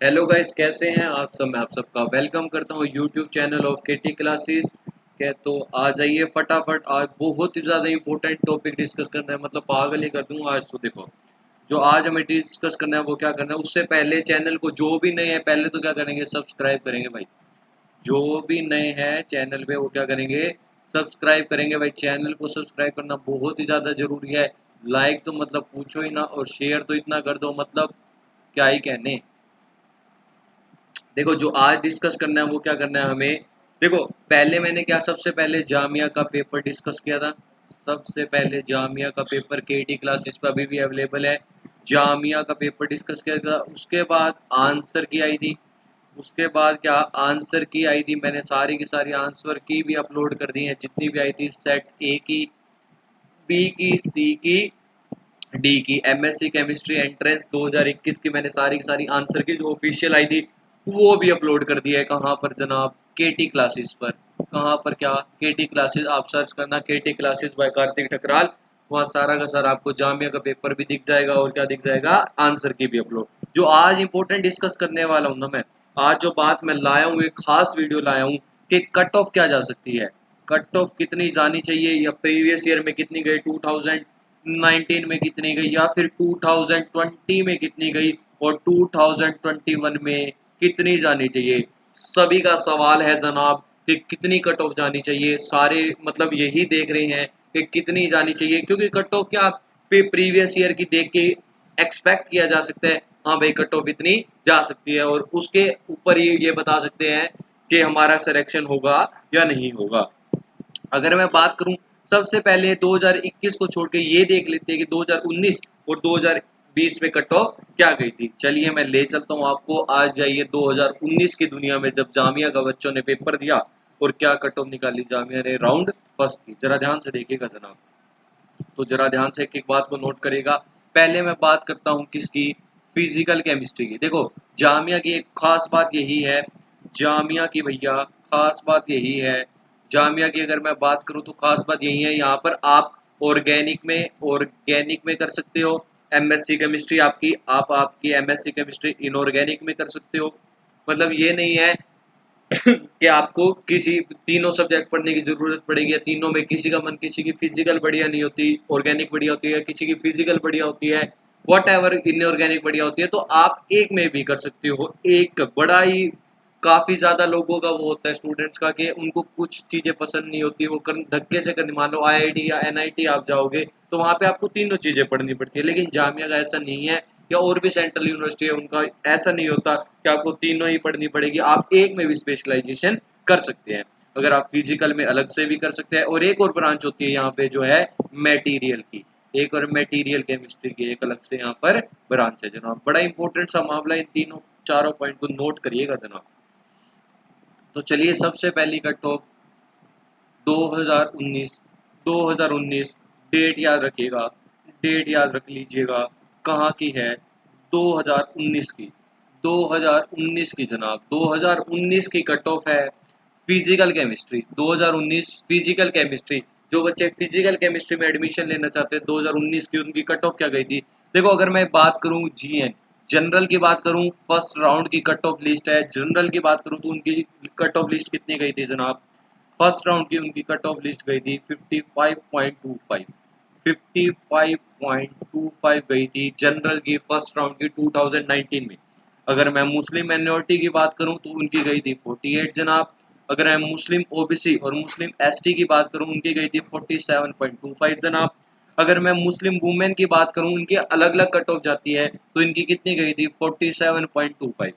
Hello guys, कैसे हैं आप सब। मैं आप सबका वेलकम करता हूं YouTube channel of KT classes के। तो आ जाइए फटाफट, आज बहुत ही ज़्यादा इंपॉर्टेंट टॉपिक डिस्कस करना है, मतलब पागल ही कर दूंगा आज। तो देखो, जो आज हमें डिस्कस करना है वो क्या करना है, उससे पहले चैनल को जो भी नए हैं पहले तो क्या करेंगे, सब्सक्राइब करेंगे भाई। जो भी नए हैं चैनल पे वो क्या करेंगे, सब्सक्राइब करेंगे भाई। चैनल को सब्सक्राइब करना बहुत ही ज़्यादा ज़रूरी है। लाइक तो मतलब पूछो ही ना, और शेयर तो इतना कर दो, मतलब क्या ही कहने। देखो, जो आज डिस्कस करना है वो क्या करना है हमें। देखो, पहले मैंने क्या, सबसे पहले जामिया का पेपर डिस्कस किया था। सबसे पहले जामिया का पेपर केटी क्लासेस पे अभी भी अवेलेबल है। जामिया का पेपर डिस्कस किया था, उसके बाद आंसर की आई थी। उसके बाद क्या, आंसर की आई थी, मैंने सारी की सारी आंसर की भी अपलोड कर दी है, जितनी भी आई थी। सेट ए की, बी की, सी की, डी की, एमएससी केमिस्ट्री एंट्रेंस 2021 की मैंने सारी की सारी आंसर की जो ऑफिशियल आई थी वो भी अपलोड कर दिया है। कहाँ पर जनाब, केटी क्लासेस पर। कहाँ पर, क्या, केटी क्लासेस आप सर्च करना, केटी क्लासेस बाय कार्तिक ठकराल। वहाँ सारा का सारा आपको जामिया का पेपर भी दिख जाएगा, और क्या दिख जाएगा, आंसर की भी अपलोड। जो आज इंपॉर्टेंट डिस्कस करने वाला हूँ ना मैं, आज जो बात मैं लाया हूँ, एक खास वीडियो लाया हूँ कि कट ऑफ क्या जा सकती है। कट ऑफ कितनी जानी चाहिए, या प्रीवियस ईयर में कितनी गई, 2019 में कितनी गई, या फिर 2020 में कितनी गई, और 2021 में कितनी जानी चाहिए। सभी का सवाल है जनाब कि कितनी कट ऑफ जानी चाहिए। सारे मतलब यही देख रहे हैं कि कितनी जानी चाहिए, क्योंकि कट ऑफ क्या प्रीवियस ईयर की देख के एक्सपेक्ट किया जा सकता है। हाँ भाई, कट ऑफ इतनी जा सकती है, और उसके ऊपर ये बता सकते हैं कि हमारा सिलेक्शन होगा या नहीं होगा। अगर मैं बात करूं, सबसे पहले 2021 को छोड़ के ये देख लेते हैं कि 2019 और 2020 में कट ऑफ क्या गई थी। चलिए मैं ले चलता हूं आपको, आज जाइए 2019 की दुनिया में, जब जामिया का बच्चों ने पेपर दिया और क्या कट ऑफ निकाली जामिया ने राउंड फर्स्ट की। जरा ध्यान से देखिएगा जनाब, तो जरा ध्यान से एक एक बात को नोट करेगा। पहले मैं बात करता हूँ किसकी, फिजिकल केमिस्ट्री की। देखो, जामिया की एक खास बात यही है, जामिया की भैया खास बात यही है, जामिया की अगर मैं बात करूँ तो खास बात यही है, यहाँ पर आप ऑर्गेनिक में कर सकते हो। एमएससी केमिस्ट्री आपकी, आप आपकी एमएससी केमिस्ट्री इनऑर्गेनिक में कर सकते हो। मतलब ये नहीं है कि आपको किसी तीनों सब्जेक्ट पढ़ने की जरूरत पड़ेगी, या तीनों में किसी का मन, किसी की फिजिकल बढ़िया नहीं होती, ऑर्गेनिक बढ़िया होती है, किसी की फिजिकल बढ़िया होती है, वट एवर इनऑर्गेनिक बढ़िया होती है, तो आप एक में भी कर सकते हो। एक बड़ा ही काफी ज्यादा लोगों का वो होता है स्टूडेंट्स का, कि उनको कुछ चीजें पसंद नहीं होती, वो कर धक्के से करनी। मान लो आईआईटी या एनआईटी आप जाओगे तो वहां पे आपको तीनों चीजें पढ़नी पड़ती है, लेकिन जामिया का ऐसा नहीं है, या और भी सेंट्रल यूनिवर्सिटी है उनका ऐसा नहीं होता कि आपको तीनों ही पढ़नी पड़ेगी। आप एक में भी स्पेशलाइजेशन कर सकते हैं। अगर आप फिजिकल में अलग से भी कर सकते हैं, और एक और ब्रांच होती है यहाँ पे जो है मेटीरियल की, एक और मेटीरियल केमिस्ट्री की एक अलग से यहाँ पर ब्रांच है जनाब। बड़ा इंपॉर्टेंट सा मामला, इन तीनों चारों पॉइंट को नोट करिएगा जनाब। तो चलिए, सबसे पहली कट ऑफ 2019, 2019 डेट याद रखिएगा, डेट याद रख लीजिएगा, कहाँ की है, 2019 की, 2019 की जनाब, 2019 की कट ऑफ है फिजिकल केमिस्ट्री। 2019 फिजिकल केमिस्ट्री, जो बच्चे फिजिकल केमिस्ट्री में एडमिशन लेना चाहते हैं 2019 की, उनकी कट ऑफ क्या गई थी। देखो, अगर मैं बात करूं जीएन जनरल की बात करूं, फर्स्ट राउंड की कट ऑफ लिस्ट है, जनरल की बात करूं तो उनकी कट ऑफ लिस्ट कितनी गई थी जनाब। फर्स्ट राउंड की उनकी कट ऑफ लिस्ट गई थी 55.25, 55.25 गई थी जनरल की फर्स्ट राउंड की 2019 में। अगर मैं मुस्लिम माइनॉरिटी की बात करूं तो उनकी गई थी 48 जनाब। अगर मैं मुस्लिम ओबीसी और मुस्लिम एसटी की बात करूं, उनकी गई थी 47.25 जनाब। अगर मैं मुस्लिम वुमेन की बात करूं, उनकी अलग अलग कट ऑफ जाती है, तो इनकी कितनी गई थी 47.25।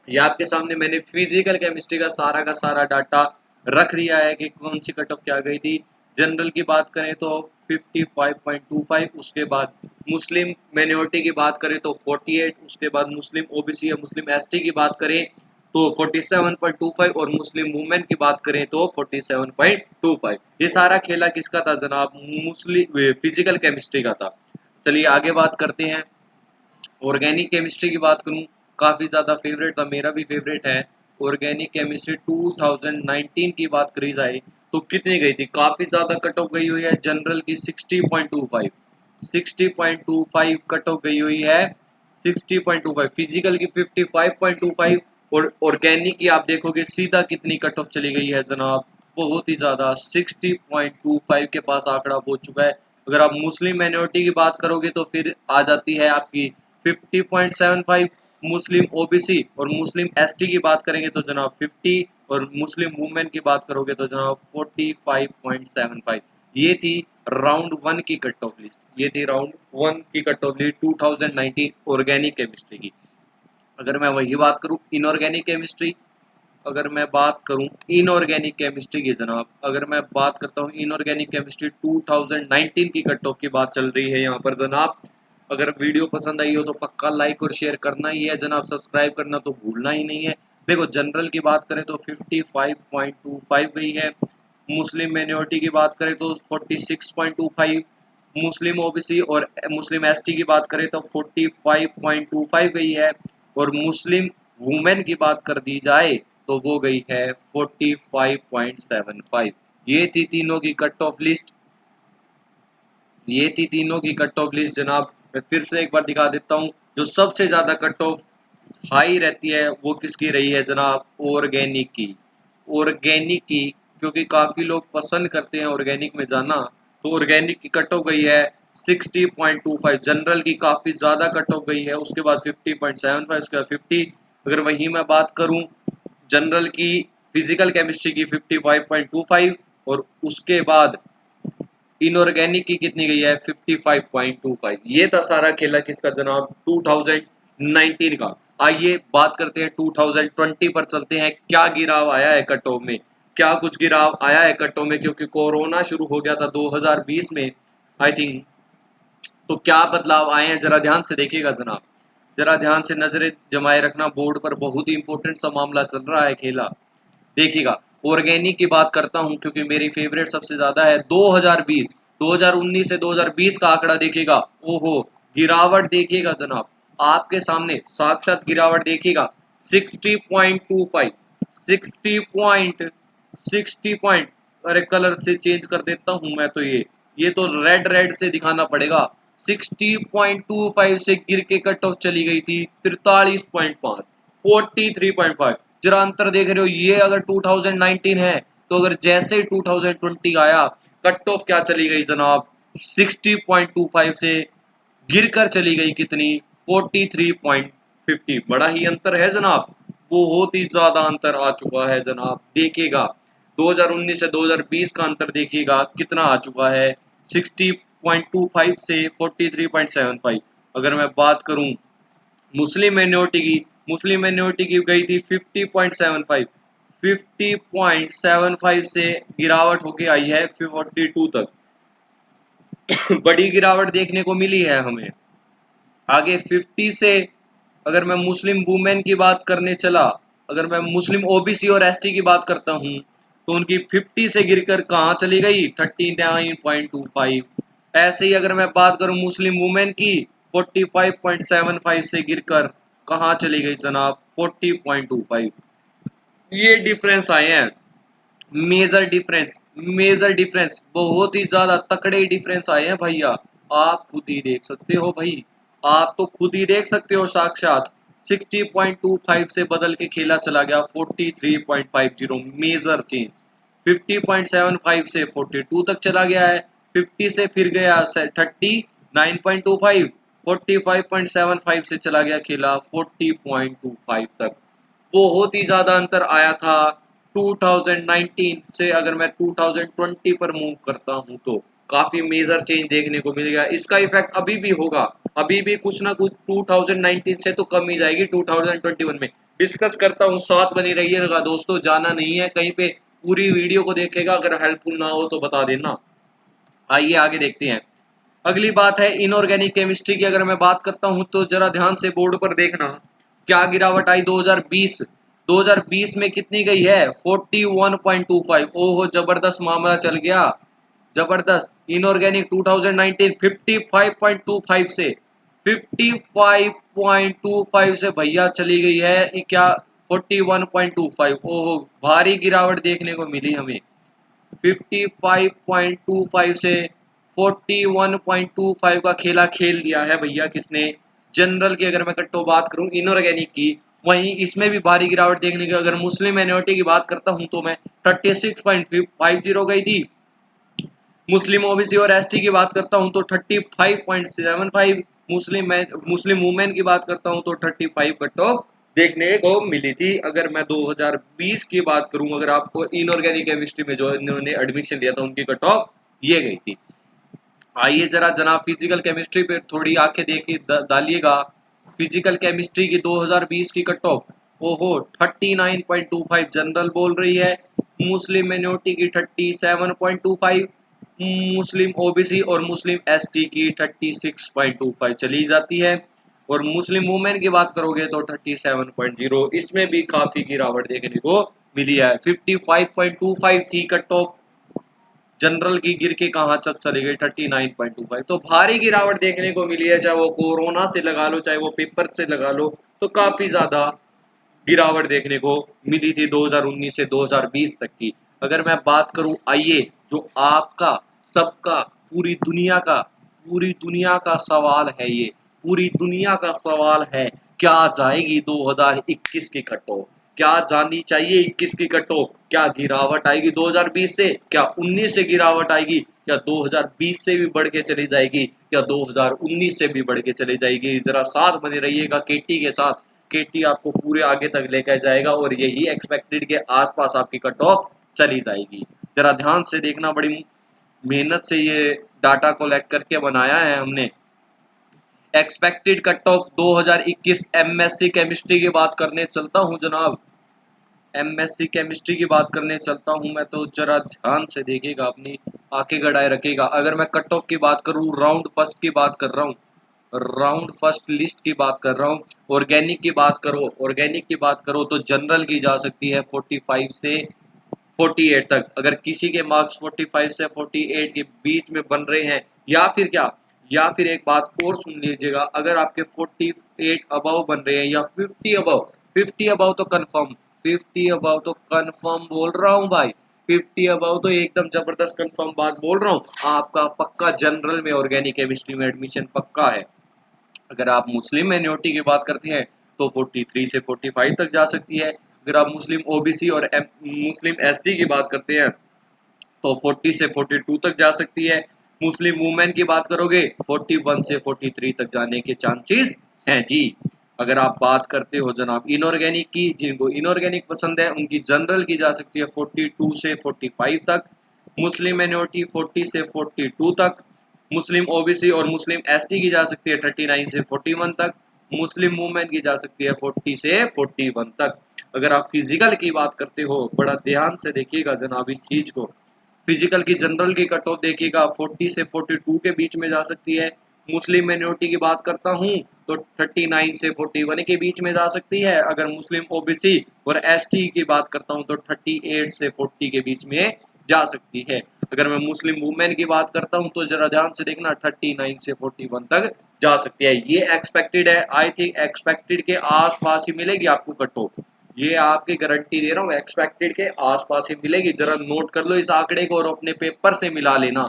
ये आपके सामने मैंने फिजिकल केमिस्ट्री का सारा डाटा रख दिया है कि कौन सी कट ऑफ क्या गई थी। जनरल की बात करें तो 55.25, उसके बाद मुस्लिम माइनॉरिटी की बात करें तो 48, उसके बाद मुस्लिम ओबीसी या मुस्लिम एसटी की बात करें तो 47.25, और मुस्लिम वुमेन की बात करें तो 47.25। ये सारा खेला किसका था जनाब, मुस्लिम फिजिकल केमिस्ट्री का था। चलिए आगे बात करते हैं। ऑर्गेनिक केमिस्ट्री की बात करूं, काफ़ी ज़्यादा फेवरेट था, मेरा भी फेवरेट है। ऑर्गेनिक केमिस्ट्री 2019 की बात करी जाए तो कितनी गई थी, काफ़ी ज़्यादा कट ऑफ गई हुई है जनरल की 60.25, 60.25 कट ऑफ गई हुई है 60.25, फिजिकल की 55.25 और ऑर्गेनिक की आप देखोगे सीधा कितनी कट ऑफ चली गई है जनाब, बहुत ही ज़्यादा 60.25 के पास आंकड़ा पहुंच चुका है। अगर आप मुस्लिम माइनॉरिटी की बात करोगे तो फिर आ जाती है आपकी 50.75, मुस्लिम ओबीसी और मुस्लिम एसटी की बात करेंगे तो जनाब 50 और मुस्लिम वुमेन की बात करोगे तो जनाब 45.75। ये थी राउंड वन की कट ऑफ लिस्ट, ये थी राउंड वन की cut off list 2019 organic chemistry की। अगर मैं वही बात करूं इनऑर्गेनिक केमिस्ट्री, अगर मैं बात करूं इनऑर्गेनिक केमिस्ट्री की जनाब, अगर मैं बात करता हूं इनऑर्गेनिक केमिस्ट्री 2019 की कट ऑफ की बात चल रही है यहाँ पर जनाब। अगर वीडियो पसंद आई हो तो पक्का लाइक और शेयर करना ही है जनाब, सब्सक्राइब करना तो भूलना ही नहीं है। देखो जनरल की बात करें तो 55.25 गई है, मुस्लिम माइनॉरिटी की बात करें तो 46.25, मुस्लिम ओबीसी और मुस्लिम एसटी की बात करें तो 45.25 गई है, और मुस्लिम वुमेन की बात कर दी जाए तो वो गई है 45.75। ये थी तीनों की कट ऑफ लिस्ट, ये थी तीनों की कट ऑफ लिस्ट जनाब। मैं फिर से एक बार दिखा देता हूँ, जो सबसे ज़्यादा कट ऑफ हाई रहती है वो किसकी रही है जनाब, ऑर्गेनिक की, ऑर्गेनिक की, क्योंकि काफ़ी लोग पसंद करते हैं ऑर्गेनिक में जाना, तो ऑर्गेनिक की कट ऑफ गई है 60.25, जनरल की काफ़ी ज़्यादा कट ऑफ गई है, उसके बाद 50.75, उसके बाद 50। अगर वहीं मैं बात करूं जनरल की, फिजिकल केमिस्ट्री की 55.25 और उसके बाद इनऑर्गेनिक की कितनी गई है 55.25। ये था सारा खेला किसका जनाब 2019 का। आइए बात करते हैं 2020 पर, चलते हैं क्या गिराव आया है कट ऑफ में, क्या कुछ गिराव आया है कट ऑफ में, क्योंकि कोरोना शुरू हो गया था 2020 में आई थिंक। तो क्या बदलाव आए हैं जरा ध्यान से देखिएगा जनाब, जरा ध्यान से नजरें जमाए रखना, बोर्ड पर बहुत ही इंपॉर्टेंट सा मामला चल रहा है खेला। देखिएगा ऑर्गेनिक की बात करता हूं क्योंकि मेरी फेवरेट सबसे ज्यादा है 2020, 2019 से 2020 का आंकड़ा देखिएगा, ओहो गिरावट देखिएगा जनाब, आपके सामने साक्षात गिरावट देखिएगा 60.25, 60 पॉइंट, अरे कलर से चेंज कर देता हूं मैं तो, ये तो रेड रेड से दिखाना पड़ेगा। 60.25 से गिर के कट ऑफ चली गई थी 43.5, 43.5। जरा अंतर देख रहे हो, ये अगर 2019 है तो अगर जैसे ही 2020 आया कट ऑफ क्या चली गई जनाब 60.25 से गिरकर चली गई कितनी 43.50। बड़ा ही अंतर है जनाब, बहुत ही ज्यादा अंतर आ चुका है जनाब। देखिएगा 2019 से 2020 का अंतर देखिएगा कितना आ चुका है 60.25 से 43.75। अगर मैं बात करूं मुस्लिम माइनॉरिटी की, मुस्लिम माइनॉरिटी की गई थी 50.75, 50.75 से गिरावट होके आई है 42 तक। बड़ी गिरावट देखने को मिली है हमें। आगे 50 से अगर मैं मुस्लिम वुमेन की बात करने चला, अगर मैं मुस्लिम ओबीसी और एसटी की बात करता हूं तो उनकी 50 से गिरकर कहाँ चली गई 39.25। ऐसे ही अगर मैं बात करूं मुस्लिम वुमेन की 45.75 से गिरकर कहाँ चली गई जनाब 40.25। ये डिफरेंस आए हैं, मेजर डिफरेंस, मेजर डिफरेंस, बहुत ही ज्यादा तकड़े डिफरेंस आए हैं भैया। आप खुद ही देख सकते हो भाई, आप तो खुद ही देख सकते हो साक्षात। 60.25 से बदल के खेला चला गया 43.50, मेजर चेंज। 50.75 से 42 तक चला गया है, 50 से फिर गया 39.25, 45.75 से चला गया खेला 40.25 तक। बहुत ही ज्यादा अंतर आया था 2019 से। अगर मैं 2020 पर मूव करता हूं तो काफी मेजर चेंज देखने को मिल गया। इसका इफेक्ट अभी भी होगा, अभी भी कुछ ना कुछ 2019 से तो कम ही जाएगी 2021 में। डिस्कस करता हूं, साथ बनी रहिएगा दोस्तों, जाना नहीं है कहीं पे, पूरी वीडियो को देखेगा, अगर हेल्पफुल ना हो तो बता देना। आइए आगे देखते हैं। अगली बात है इनऑर्गेनिक केमिस्ट्री की। अगर मैं बात करता हूं तो जरा ध्यान से बोर्ड पर देखना, क्या गिरावट आई 2020, 2020 में कितनी गई है 41.25। ओहो जबरदस्त मामला चल गया, जबरदस्त। इनऑर्गेनिक 2019 55.25 से 55.25 से भैया चली गई है क्या 41.25। ओहो भारी गिरावट देखने को मिली हमें, 55.25 से 41.25 का खेला खेल दिया है भैया किसने, जनरल की अगर मैं कट ऑफ बात करूं इनऑर्गेनिक की, वहीं इसमें भी भारी गिरावट देखने की, अगर मुस्लिम माइनॉरिटी की बात करता हूं तो मैं 36.50 गई थी। मुस्लिम ओबीसी और एसटी की बात करता हूं तो 35.75, मुस्लिम वुमेन की बात करता हूं तो 35 कट ऑफ देखने को मिली थी। अगर मैं 2020 की बात करूं, अगर आपको इनऑर्गेनिक केमिस्ट्री में जो इन्होंने एडमिशन लिया था उनकी कट ऑफ ये गई थी। आइए जरा जनाब फिजिकल केमिस्ट्री पे थोड़ी आंखें देखिए डालिएगा। फिजिकल केमिस्ट्री की 2020 की कट ऑफ ओहो 39.25 जनरल बोल रही है। मुस्लिम माइनॉरिटी की 37.25, मुस्लिम ओबीसी और मुस्लिम एसटी की 36.25 चली जाती है। और मुस्लिम वुमेन की बात करोगे तो 37.0, इसमें भी काफी गिरावट देखने को मिली है। 55.25 थी कट ऑफ जनरल की, गिर के कहाँ चली गई 39.25। तो भारी गिरावट देखने को मिली है, चाहे वो कोरोना से लगा लो चाहे वो पेपर से लगा लो, तो काफी ज्यादा गिरावट देखने को मिली थी 2019 से 2020 तक की। अगर मैं बात करूं, आइए जो आपका सबका पूरी दुनिया का सवाल है, ये पूरी दुनिया का सवाल है, क्या जाएगी 2021 की कट ऑफ, क्या जानी चाहिए 21 की कट ऑफ, क्या गिरावट आएगी 2020 से, क्या 19 से गिरावट आएगी, क्या 2020 से भी बढ़ के चली जाएगी, या 2019 से भी बढ़ के चली जाएगी। जरा साथ बने रहिएगा केटी के साथ, केटी आपको पूरे आगे तक लेकर जाएगा और यही एक्सपेक्टेड के आसपास आपकी कट ऑफ चली जाएगी। जरा ध्यान से देखना, बड़ी मेहनत से ये डाटा कलेक्ट करके बनाया है हमने। Expected cut off 2021 MSc chemistry की बात करने चलता हूं जनाब। एमएससी केमिस्ट्री की बात करने चलता हूं मैं, तो जरा ध्यान से देखिएगा, अपनी आंखें गड़ाए रखिएगा। अगर मैं कट ऑफ की बात करूं, राउंड फर्स्ट की बात कर रहा हूं, राउंड फर्स्ट लिस्ट की बात कर रहा हूँ। ऑर्गेनिक की बात करो तो जनरल की जा सकती है 45 से 48 तक। अगर किसी के मार्क्स 45 से 48 के बीच में बन रहे हैं, या फिर क्या, या फिर एक बात और सुन लीजिएगा, अगर आपके 48 अबव बन रहे हैं या 50 अबव, 50 अबव तो कंफर्म, 50 अबव तो कंफर्म बोल रहा हूँ भाई, 50 अबव तो एकदम जबरदस्त कंफर्म बात बोल रहा हूँ, आपका पक्का जनरल में ऑर्गेनिक केमिस्ट्री में एडमिशन पक्का है। अगर आप मुस्लिम माइनॉरिटी की बात करते हैं तो 43 से 45 तक जा सकती है। अगर आप मुस्लिम ओबीसी और मुस्लिम एसटी की बात करते हैं तो 40 से 42 तक जा सकती है। मुस्लिम वुमेन की बात करोगे 41 से 43 तक जाने के चांसेस हैं जी। अगर आप बात करते हो जनाब इनऑर्गेनिक की, जिनको इनऑर्गेनिक पसंद है उनकी जनरल की जा सकती है 42 से 45 तक, मुस्लिम माइनॉरिटी 40 से 42 तक, मुस्लिम ओबीसी और मुस्लिम एसटी की जा सकती है 39 से 41 तक, मुस्लिम वुमेन की जा सकती है 40 से 41 तक। अगर आप फिजिकल की बात करते हो, बड़ा ध्यान से देखिएगा जनाब इस चीज को, फिजिकल की जनरल की कट ऑफ देखिएगा 40 से 42 के बीच में जा सकती है। मुस्लिम माइनॉरिटी की बात करता हूं तो 39 से 41 के बीच में जा सकती है। अगर मुस्लिम ओबीसी और एसटी की बात करता हूं तो 38 से 40 के बीच में जा सकती है। अगर मैं मुस्लिम वुमेन की बात करता हूं तो जरा ध्यान से देखना 39 से 41 तक जा सकती है। ये एक्सपेक्टेड है, आई थिंक एक्सपेक्टेड के आसपास ही मिलेगी आपको कट ऑफ, ये आपकी गारंटी दे रहा हूँ, एक्सपेक्टेड के आसपास ही मिलेगी। जरा नोट कर लो इस आंकड़े को और अपने पेपर से मिला लेना।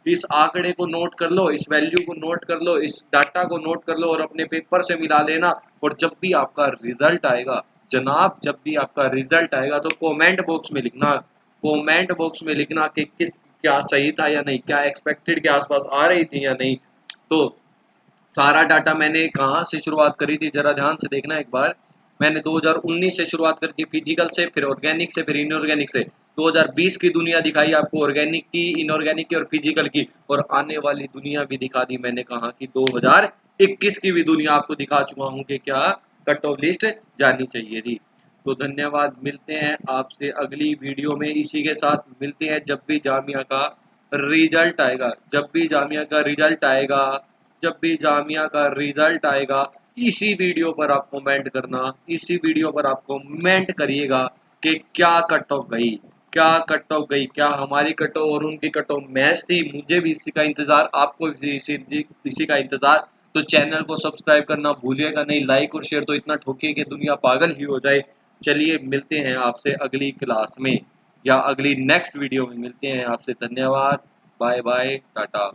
इस आंकड़े को नोट कर लो, इस वैल्यू को नोट कर लो, इस डाटा को नोट कर लो और अपने पेपर से मिला लेना। और जब भी आपका रिजल्ट आएगा जनाब, जब भी आपका रिजल्ट आएगा तो कमेंट बॉक्स में लिखना, कमेंट बॉक्स में लिखना कि किस क्या सही था या नहीं, क्या एक्सपेक्टेड के आसपास आ रही थी या नहीं। तो सारा डाटा मैंने कहाँ से शुरुआत करी थी, जरा ध्यान से देखना एक बार। मैंने 2019 से शुरुआत करी थी फिजिकल से, फिर ऑर्गेनिक से, फिर इनऑर्गेनिक से। 2020 की दुनिया दिखाई आपको ऑर्गेनिक की, इनऑर्गेनिक की और फिजिकल की, और आने वाली दुनिया भी दिखा दी मैंने, कहा कि 2021 की भी दुनिया आपको दिखा चुका हूँ कि क्या कट ऑफ लिस्ट जानी चाहिए थी। तो धन्यवाद, मिलते हैं आपसे अगली वीडियो में। इसी के साथ मिलते हैं जब भी जामिया का रिजल्ट आएगा, जब भी जामिया का रिजल्ट आएगा, जब भी जामिया का रिजल्ट आएगा, इसी वीडियो पर आप कमेंट करना, इसी वीडियो पर आप कमेंट करिएगा कि क्या कट ऑफ गई, क्या कट ऑफ गई, क्या हमारी कट ऑफ और उनकी कट ऑफ मैच थी। मुझे भी इसी का इंतजार, आपको भी इसी का इंतजार। तो चैनल को सब्सक्राइब करना भूलिएगा नहीं, लाइक और शेयर तो इतना ठोकिए कि दुनिया पागल ही हो जाए। चलिए मिलते हैं आपसे अगली क्लास में, या अगली नेक्स्ट वीडियो में मिलते हैं आपसे। धन्यवाद, बाय बाय, टाटा।